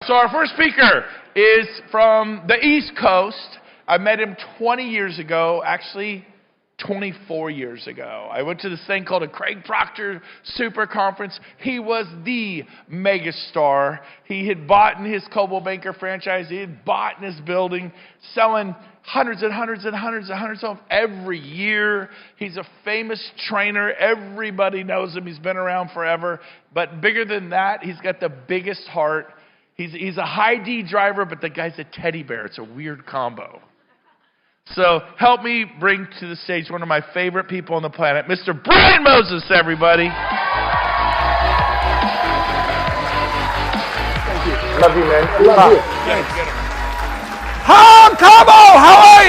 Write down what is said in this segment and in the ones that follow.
So our first speaker is from the East Coast. I met him 20 years ago, actually 24 years ago. I went to this thing called a Craig Proctor Super Conference. He was the megastar. He had bought in his Cabo Banker franchise. He had bought in his building, selling hundreds and hundreds and hundreds and hundreds of them every year. He's a famous trainer. Everybody knows him. He's been around forever. But bigger than that, he's got the biggest heart. He's a high D driver, but the guy's a teddy bear. It's a weird combo. So help me bring to the stage one of my favorite people on the planet, Mr. Brian Moses, everybody. Thank you. Love you, man. I love you. Thanks. Hi, Cabo. How are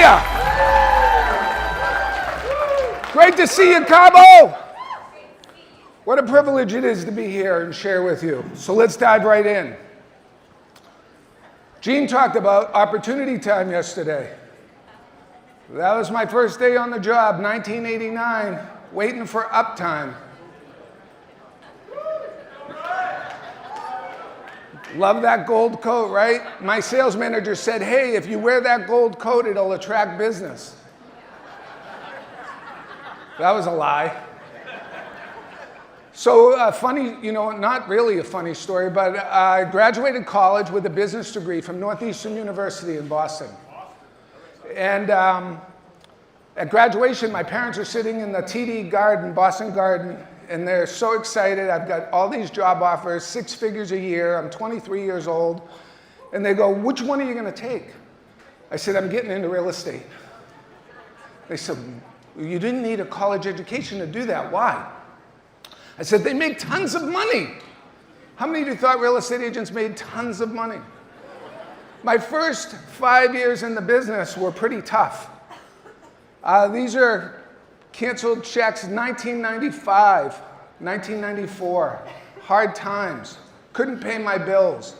you? Great to see you, Cabo. What a privilege it is to be here and share with you. So let's dive right in. Gene talked about opportunity time yesterday. That was my first day on the job, 1989, waiting for uptime. Love that gold coat, right? My sales manager said, hey, if you wear that gold coat, it'll attract business. That was a lie. So funny, not really a funny story, but I graduated college with a business degree from Northeastern University in Boston. And at graduation, my parents are sitting in the TD Garden, Boston Garden, and they're so excited. I've got all these job offers, 6 figures a year. I'm 23 years old. And they go, which one are you going to take? I said, I'm getting into real estate. They said, you didn't need a college education to do that. Why? I said, they make tons of money. How many of you thought real estate agents made tons of money? My first 5 years in the business were pretty tough. These are canceled checks, 1995, 1994. Hard times. Couldn't pay my bills.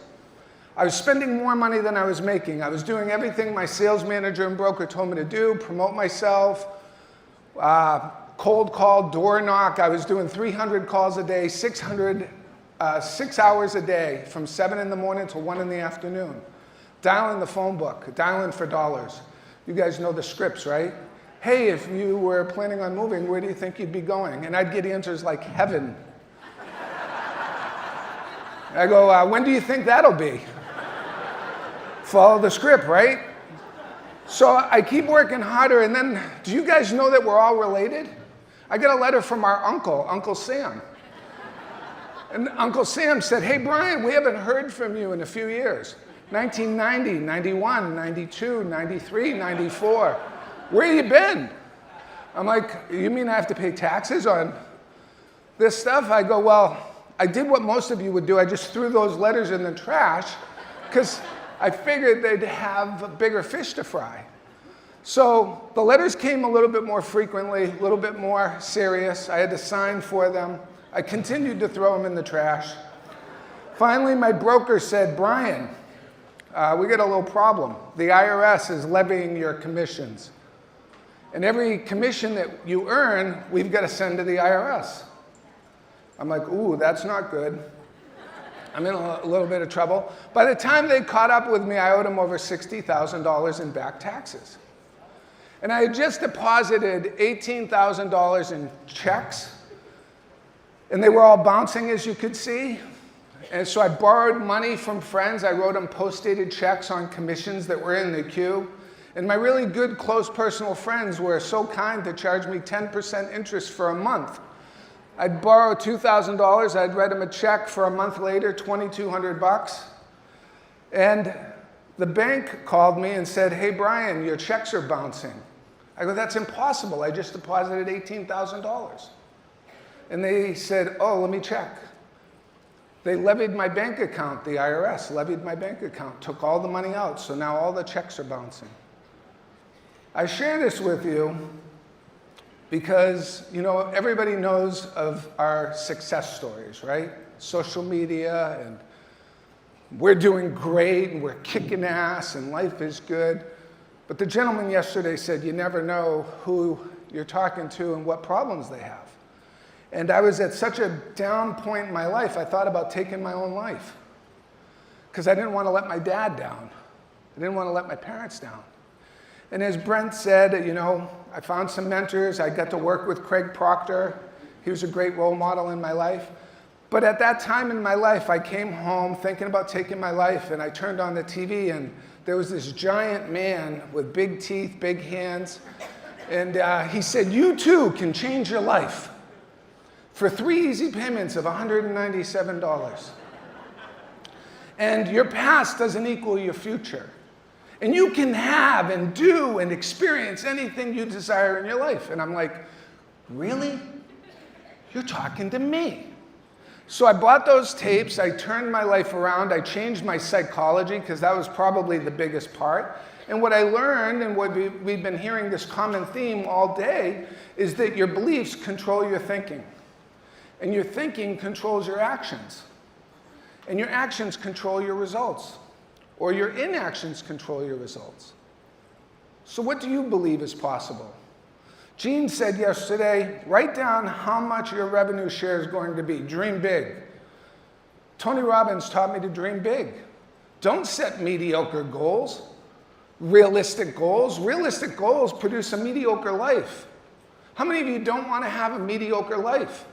I was spending more money than I was making. I was doing everything my sales manager and broker told me to do, promote myself, cold call, door knock. I was doing 300 calls a day, 6 hours a day, from 7 in the morning till 1 in the afternoon. Dialing the phone book, dialing for dollars. You guys know the scripts, right? Hey, if you were planning on moving, where do you think you'd be going? And I'd get answers like heaven. I go, when do you think that'll be? Follow the script, right? So I keep working harder, and then, do you guys know that we're all related? I get a letter from our uncle, Uncle Sam. And Uncle Sam said, hey, Brian, we haven't heard from you in a few years. 1990, 91, 92, 93, 94. Where you been? I'm like, you mean I have to pay taxes on this stuff? I go, well, I did what most of you would do. I just threw those letters in the trash because I figured they'd have bigger fish to fry. So the letters came a little bit more frequently, a little bit more serious. I had to sign for them. I continued to throw them in the trash. Finally, my broker said, Brian, we got a little problem. The IRS is levying your commissions. And every commission that you earn, we've got to send to the IRS. I'm like, ooh, that's not good. I'm in a little bit of trouble. By the time they caught up with me, I owed them over $60,000 in back taxes. And I had just deposited $18,000 in checks, and they were all bouncing, as you could see. And so I borrowed money from friends. I wrote them post-dated checks on commissions that were in the queue. And my really good, close personal friends were so kind to charge me 10% interest for a month. I'd borrow $2,000. I'd write them a check for a month later, $2,200. And the bank called me and said, hey, Brian, your checks are bouncing. I go, that's impossible. I just deposited $18,000. And they said, oh, let me check. They levied my bank account, the IRS levied my bank account, took all the money out, so now all the checks are bouncing. I share this with you because, everybody knows of our success stories, right? Social media, and we're doing great, and we're kicking ass, and life is good. But the gentleman yesterday said, you never know who you're talking to and what problems they have. And I was at such a down point in my life, I thought about taking my own life. because I didn't want to let my dad down. I didn't want to let my parents down. And as Brent said, you know, I found some mentors. I got to work with Craig Proctor. He was a great role model in my life. But at that time in my life, I came home thinking about taking my life, and I turned on the TV, and there was this giant man with big teeth, big hands, and he said, "You too can change your life for 3 easy payments of $197. And your past doesn't equal your future. And you can have and do and experience anything you desire in your life." And I'm like, really? You're talking to me. So I bought those tapes, I turned my life around, I changed my psychology, because that was probably the biggest part. And what I learned, and what we've been hearing this common theme all day, is that your beliefs control your thinking. And your thinking controls your actions. And your actions control your results. Or your inactions control your results. So what do you believe is possible? Gene said yesterday, write down how much your revenue share is going to be. Dream big. Tony Robbins taught me to dream big. Don't set mediocre goals. Realistic goals. Realistic goals produce a mediocre life. How many of you don't want to have a mediocre life?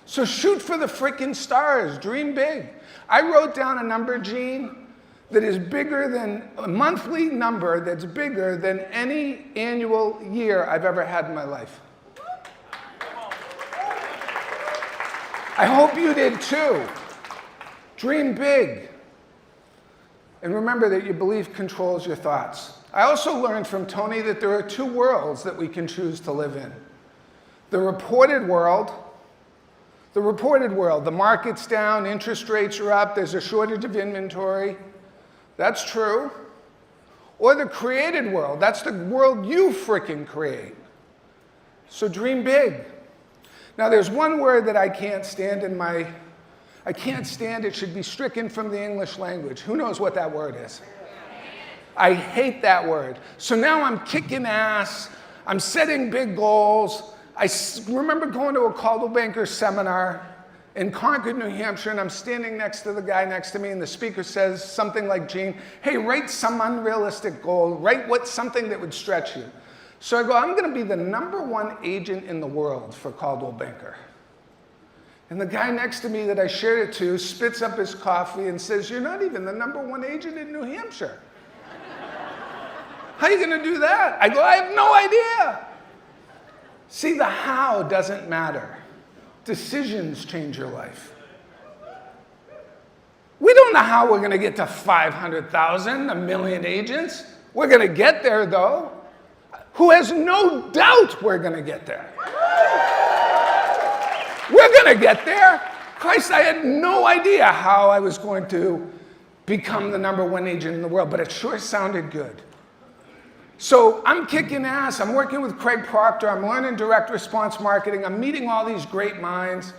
So shoot for the freaking stars. Dream big. I wrote down a number, Gene, that is bigger than a monthly number that's bigger than any annual year I've ever had in my life. I hope you did too. Dream big. And remember that your belief controls your thoughts. I also learned from Tony that there are 2 worlds that we can choose to live in. The reported world. The market's down, interest rates are up, there's a shortage of inventory. That's true. Or the created world. That's the world you freaking create. So dream big. Now there's one word that I can't stand I can't stand, it should be stricken from the English language. Who knows what that word is? I hate that word. So now I'm kicking ass, I'm setting big goals. I remember going to a Cabo Banker seminar in Concord, New Hampshire, and I'm standing next to the guy next to me, and the speaker says something like, Gene, hey, write some unrealistic goal, write something that would stretch you. So I go, I'm going to be the #1 agent in the world for Cabo Banker. And the guy next to me that I shared it to spits up his coffee and says, you're not even the #1 agent in New Hampshire. How are you going to do that? I go, I have no idea. See, the how doesn't matter. Decisions change your life. We don't know how we're going to get to 500,000, 1 million agents. We're going to get there, though. Who has no doubt we're going to get there? We're going to get there. Christ, I had no idea how I was going to become the #1 agent in the world, but it sure sounded good. So I'm kicking ass. I'm working with Craig Proctor. I'm learning direct response marketing. I'm meeting all these great minds.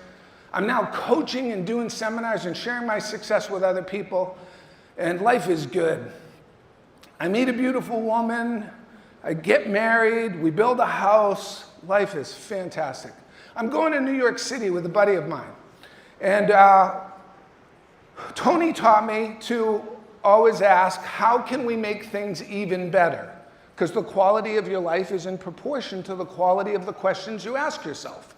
I'm now coaching and doing seminars and sharing my success with other people. And life is good. I meet a beautiful woman. I get married. We build a house. Life is fantastic. I'm going to New York City with a buddy of mine. And Tony taught me to always ask, how can we make things even better? Because the quality of your life is in proportion to the quality of the questions you ask yourself.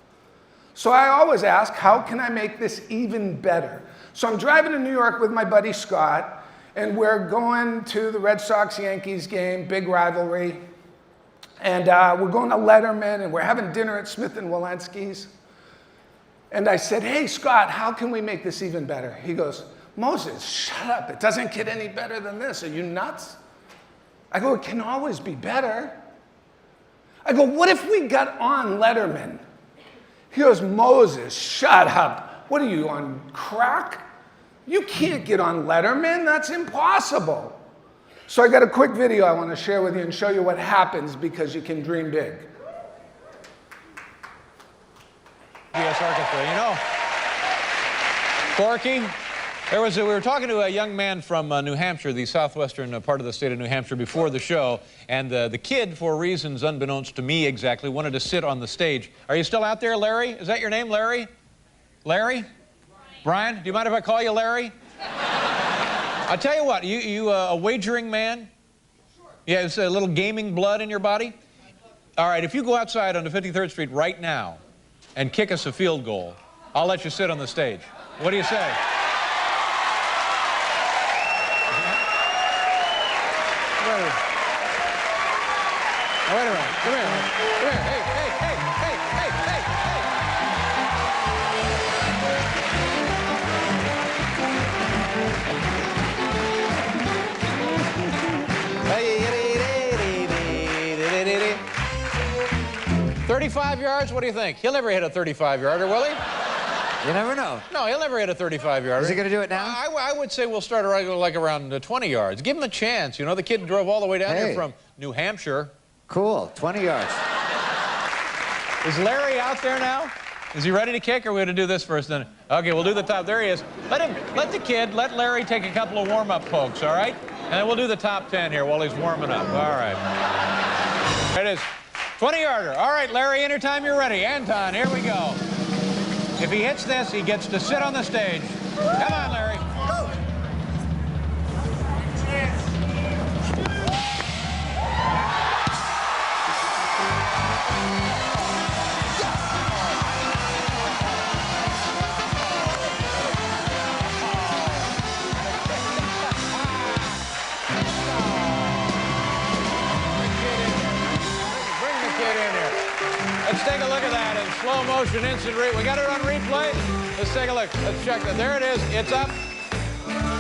So I always ask, how can I make this even better? So I'm driving to New York with my buddy Scott, and we're going to the Red Sox-Yankees game, big rivalry. And we're going to Letterman, and we're having dinner at Smith & Wollensky's. And I said, hey, Scott, how can we make this even better? He goes, Moses, shut up. It doesn't get any better than this. Are you nuts? I go, it can always be better. I go, what if we got on Letterman? He goes, Moses, shut up. What are you, on crack? You can't get on Letterman. That's impossible. So I got a quick video I want to share with you and show you what happens because you can dream big. Yes, Orchestra. You know, Corky, we were talking to a young man from New Hampshire, the southwestern part of the state of New Hampshire, before the show, and the kid, for reasons unbeknownst to me exactly, wanted to sit on the stage. Are you still out there, Larry? Is that your name, Larry? Larry? Brian? Do you mind if I call you Larry? I'll tell you what, you a wagering man? Yeah, it's a little gaming blood in your body? All right, if you go outside on the 53rd Street right now and kick us a field goal, I'll let you sit on the stage. What do you say? Wait a minute. Come here. Come here. Hey, hey, hey, hey, hey, hey, hey. 35 yards? What do you think? He'll never hit a 35-yarder, will he? You never know. No, he'll never hit a 35-yarder. Is he going to do it now? I would say we'll start like around 20 yards. Give him a chance. You know, the kid drove all the way down here from New Hampshire. Cool, 20 yards. Is Larry out there now? Is he ready to kick, or are we going to do this first? Then, okay, we'll do the top. There he is. Let Larry take a couple of warm-up pokes, all right? And then we'll do the top 10 here while he's warming up. All right. There it is. 20-yarder. All right, Larry, anytime you're ready. Anton, here we go. If he hits this, he gets to sit on the stage. Come on, Larry. Go. Let's take a look at that in slow motion, instant replay. We got it on replay. Let's take a look. Let's check that. There it is. It's up.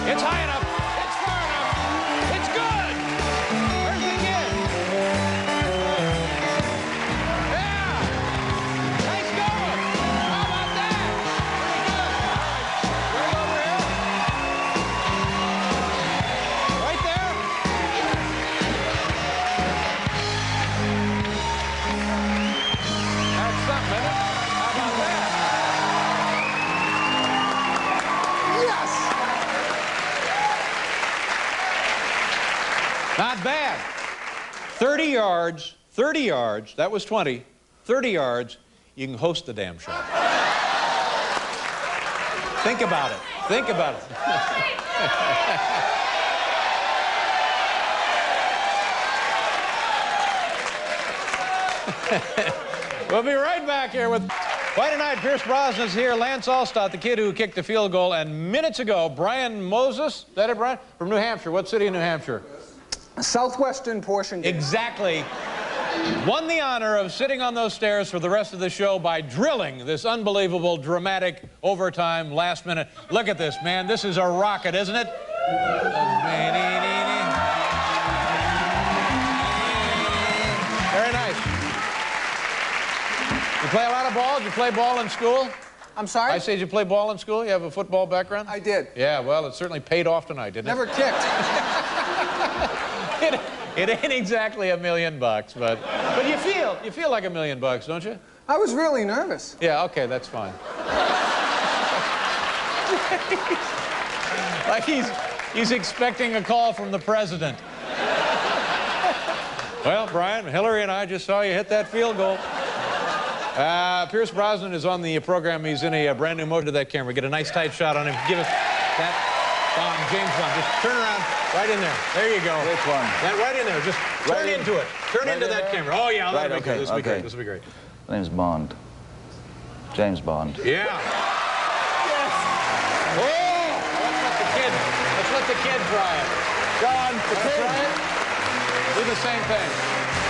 It's high enough. It's far enough. It's good. Where's the kid? Yeah. Nice going. How about that? Pretty good. All right. Right over here. Right there. That's something, isn't it? How about that? Yes! Not bad. 30 yards, 30 yards, that was 20, 30 yards, you can host the damn show. Think about it. Think about it. We'll be right back here with Fight Night. Pierce Brosnan's here. Lance Allstott, the kid who kicked the field goal. And minutes ago, Brian Moses, is that it, Brian? From New Hampshire. What city in New Hampshire? Southwestern portion. Exactly. Won the honor of sitting on those stairs for the rest of the show by drilling this unbelievable, dramatic, overtime, last minute. Look at this, man. This is a rocket, isn't it? Very nice. You play a lot of ball? Did you play ball in school? I'm sorry? I say, did you play ball in school? You have a football background? I did. Yeah, well, it certainly paid off tonight, didn't Never kicked. it ain't exactly $1 million, but you feel like $1 million, don't you? I was really nervous. Yeah, okay, that's fine. Like he's expecting a call from the president. Well, Brian, Hillary and I just saw you hit that field goal. Pierce Brosnan is on the program. He's in a brand new motor to that camera. Get a nice tight shot on him. Give us that Bond, James Bond. Just turn around, right in there. There you go. Which one? That right in there. Just turn into it. Turn into that camera. Oh yeah, that'll be good. This will be great. This will be great. My name's Bond. James Bond. Yeah. Yes. Oh! Let's let the kid try it. Go on, the kid. Try it. Do the same thing.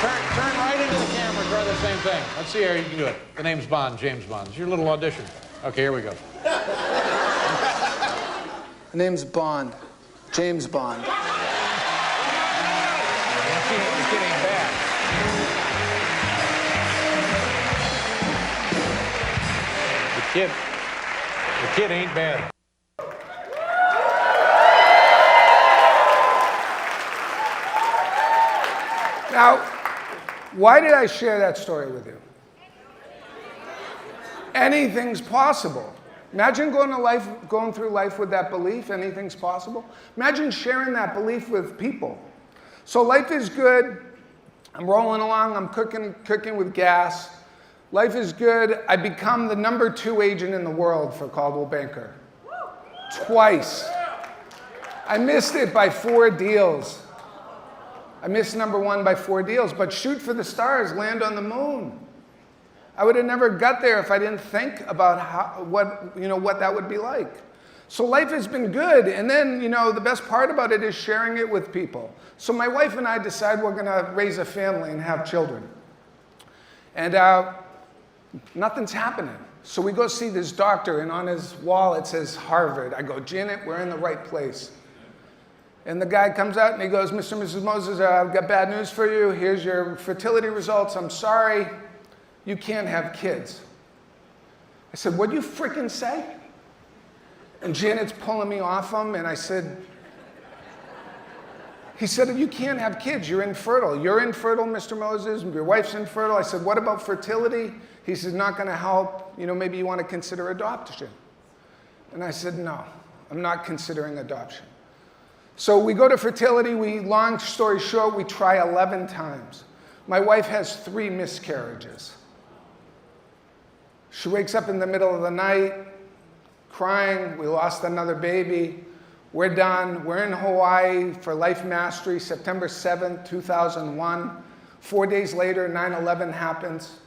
Turn right into the camera, try the same thing. Let's see how you can do it. The name's Bond, James Bond. It's your little audition. Okay, here we go. The name's Bond. James Bond. The kid ain't bad. The kid ain't bad. Now, why did I share that story with you? Anything's possible. Imagine going through life with that belief, anything's possible. Imagine sharing that belief with people. So life is good. I'm rolling along. I'm cooking with gas. Life is good. I become the #2 agent in the world for Caldwell Banker. Twice. I missed it by 4 deals. I missed number 1 by 4 deals, but shoot for the stars, land on the moon. I would have never got there if I didn't think about what that would be like. So life has been good, and then, the best part about it is sharing it with people. So my wife and I decide we're gonna raise a family and have children. And nothing's happening. So we go see this doctor, and on his wall it says Harvard. I go, Janet, we're in the right place. And the guy comes out and he goes, Mr. and Mrs. Moses, I've got bad news for you. Here's your fertility results. I'm sorry, you can't have kids. I said, what'd you frickin' say? And Janet's pulling me off him, and he said, you can't have kids, you're infertile. You're infertile, Mr. Moses, your wife's infertile. I said, what about fertility? He said, not gonna help, maybe you wanna consider adoption. And I said, no, I'm not considering adoption. So we go to fertility, long story short, we try 11 times. My wife has 3 miscarriages. She wakes up in the middle of the night, crying, we lost another baby. We're done. We're in Hawaii for Life Mastery, September 7th, 2001. 4 days later, 9/11 happens.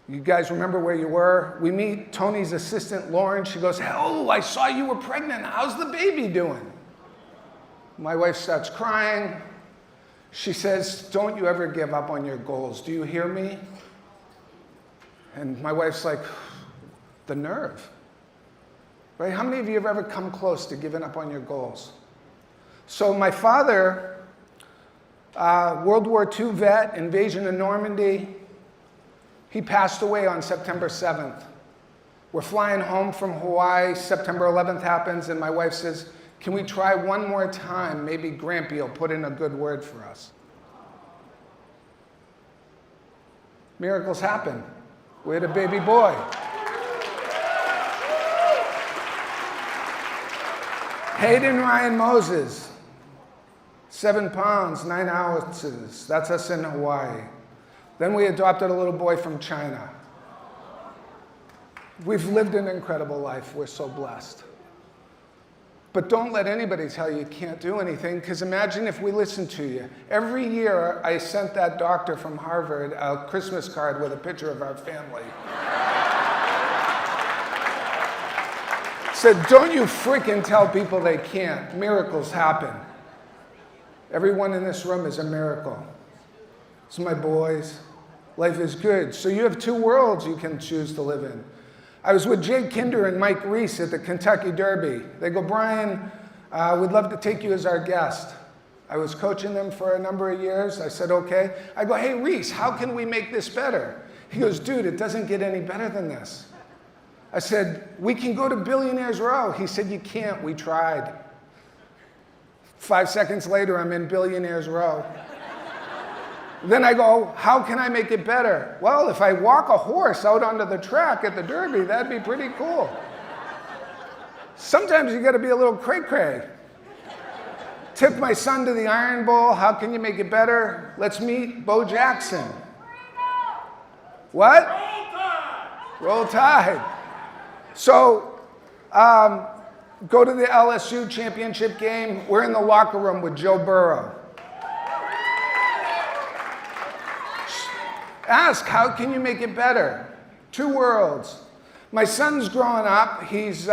You guys remember where you were? We meet Tony's assistant, Lauren. She goes, oh, I saw you were pregnant. How's the baby doing? My wife starts crying. She says, don't you ever give up on your goals. Do you hear me? And my wife's like, the nerve. Right? How many of you have ever come close to giving up on your goals? So my father, World War II vet, invasion of Normandy, he passed away on September 7th. We're flying home from Hawaii, September 11th happens, and my wife says, can we try one more time? Maybe Grampy will put in a good word for us. Miracles happen. We had a baby boy. Hayden Ryan Moses, 7 pounds, 9 ounces. That's us in Hawaii. Then we adopted a little boy from China. We've lived an incredible life. We're so blessed. But don't let anybody tell you you can't do anything, because imagine if we listened to you. Every year, I sent that doctor from Harvard a Christmas card with a picture of our family. Said, don't you freaking tell people they can't. Miracles happen. Everyone in this room is a miracle. It's my boys. Life is good. So you have 2 worlds you can choose to live in. I was with Jake Kinder and Mike Reese at the Kentucky Derby. They go, Brian, we'd love to take you as our guest. I was coaching them for a number of years. I said, okay. I go, hey, Reese, how can we make this better? He goes, dude, it doesn't get any better than this. I said, we can go to Billionaires Row. He said, you can't, we tried. 5 seconds later, I'm in Billionaires Row. Then I go, how can I make it better? Well, if I walk a horse out onto the track at the Derby, that'd be pretty cool. Sometimes you gotta be a little cray-cray. Took my son to the Iron Bowl. How can you make it better? Let's meet Bo Jackson. What? Roll Tide. Roll Tide. So, go to the LSU championship game. We're in the locker room with Joe Burrow. Ask, how can you make it better? 2 worlds. My son's growing up. He's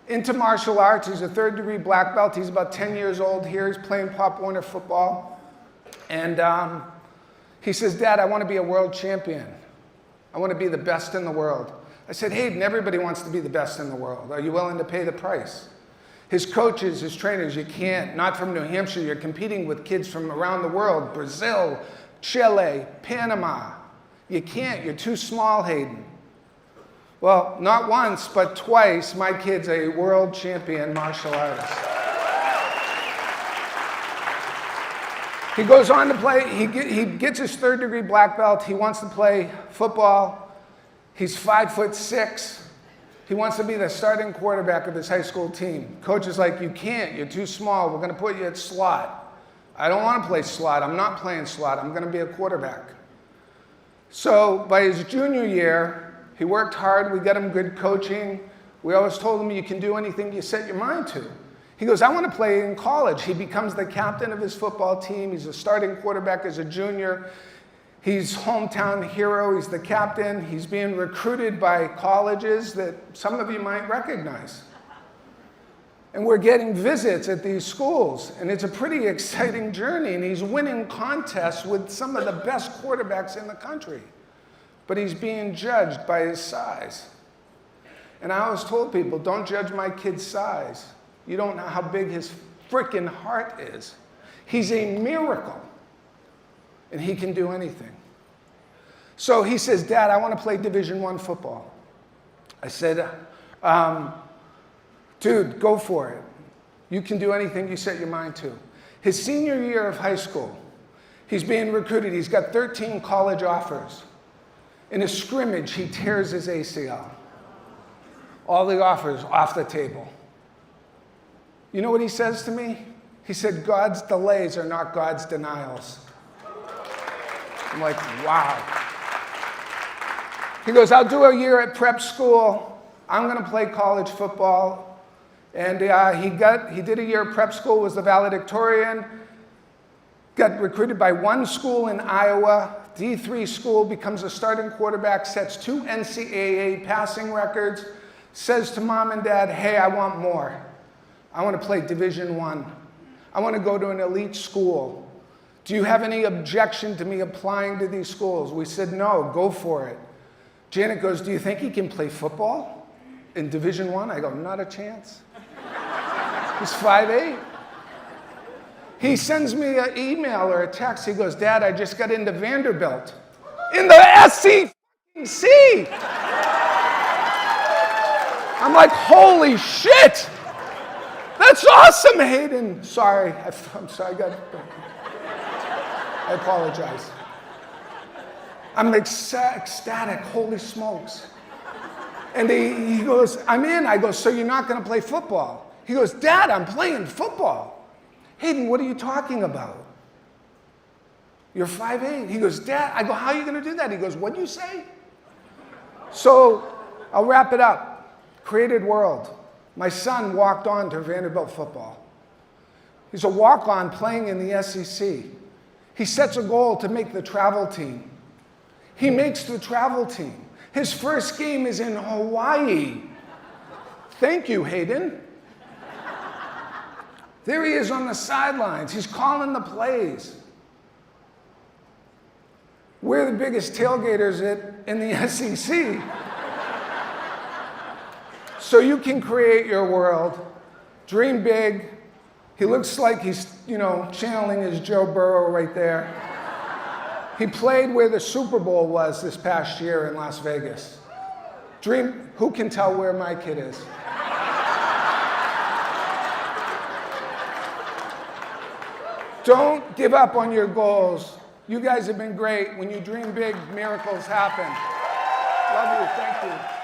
into martial arts. He's a 3rd-degree black belt. He's about 10 years old here. He's playing Pop Warner football. And he says, Dad, I want to be a world champion. I want to be the best in the world. I said, Hayden, everybody wants to be the best in the world. Are you willing to pay the price? His coaches, his trainers, you can't. Not from New Hampshire. You're competing with kids from around the world. Brazil, Chile, Panama. You can't. You're too small, Hayden. Well, not once, but twice, my kid's a world champion martial artist. He goes on to play, he gets his 3rd-degree black belt. He wants to play football. He's 5'6". He wants to be the starting quarterback of his high school team. Coach is like, you can't, you're too small. We're gonna put you at slot. I don't want to play slot. I'm not playing slot. I'm going to be a quarterback. So by his junior year, he worked hard. We got him good coaching. We always told him you can do anything you set your mind to. He goes, I want to play in college. He becomes the captain of his football team. He's a starting quarterback as a junior. He's hometown hero. He's the captain. He's being recruited by colleges that some of you might recognize. And we're getting visits at these schools, and it's a pretty exciting journey, and he's winning contests with some of the best quarterbacks in the country. But he's being judged by his size. And I always told people, don't judge my kid's size. You don't know how big his freaking heart is. He's a miracle, and he can do anything. So he says, Dad, I want to play Division I football. I said, dude, go for it. You can do anything you set your mind to. His senior year of high school, he's being recruited. He's got 13 college offers. In a scrimmage, he tears his ACL. All the offers off the table. You know what he says to me? He said, God's delays are not God's denials. I'm like, wow. He goes, I'll do a year at prep school. I'm going to play college football. And he did a year at prep school, was the valedictorian, got recruited by one school in Iowa, D3 school, becomes a starting quarterback, sets 2 NCAA passing records, says to mom and dad, hey, I want more. I want to play Division I. I want to go to an elite school. Do you have any objection to me applying to these schools? We said, no, go for it. Janet goes, do you think he can play football in Division I? I go, not a chance. He's 5'8". He sends me an email or a text. He goes, Dad, I just got into Vanderbilt. In the SEC! I'm like, holy shit! That's awesome, Hayden. Sorry, I'm sorry, I apologize. I'm ecstatic, holy smokes. And he goes, I'm in. I go, so you're not going to play football? He goes, Dad, I'm playing football. Hayden, what are you talking about? You're 5'8". He goes, Dad, I go, how are you going to do that? He goes, what'd you say? So I'll wrap it up. Created world. My son walked on to Vanderbilt football. He's a walk-on playing in the SEC. He sets a goal to make the travel team. He makes the travel team. His first game is in Hawaii. Thank you, Hayden. There he is on the sidelines. He's calling the plays. We're the biggest tailgaters in the SEC. So you can create your world, dream big. He looks like he's, channeling his Joe Burrow right there. He played where the Super Bowl was this past year in Las Vegas. Dream, who can tell where my kid is? Don't give up on your goals. You guys have been great. When you dream big, miracles happen. Love you, thank you.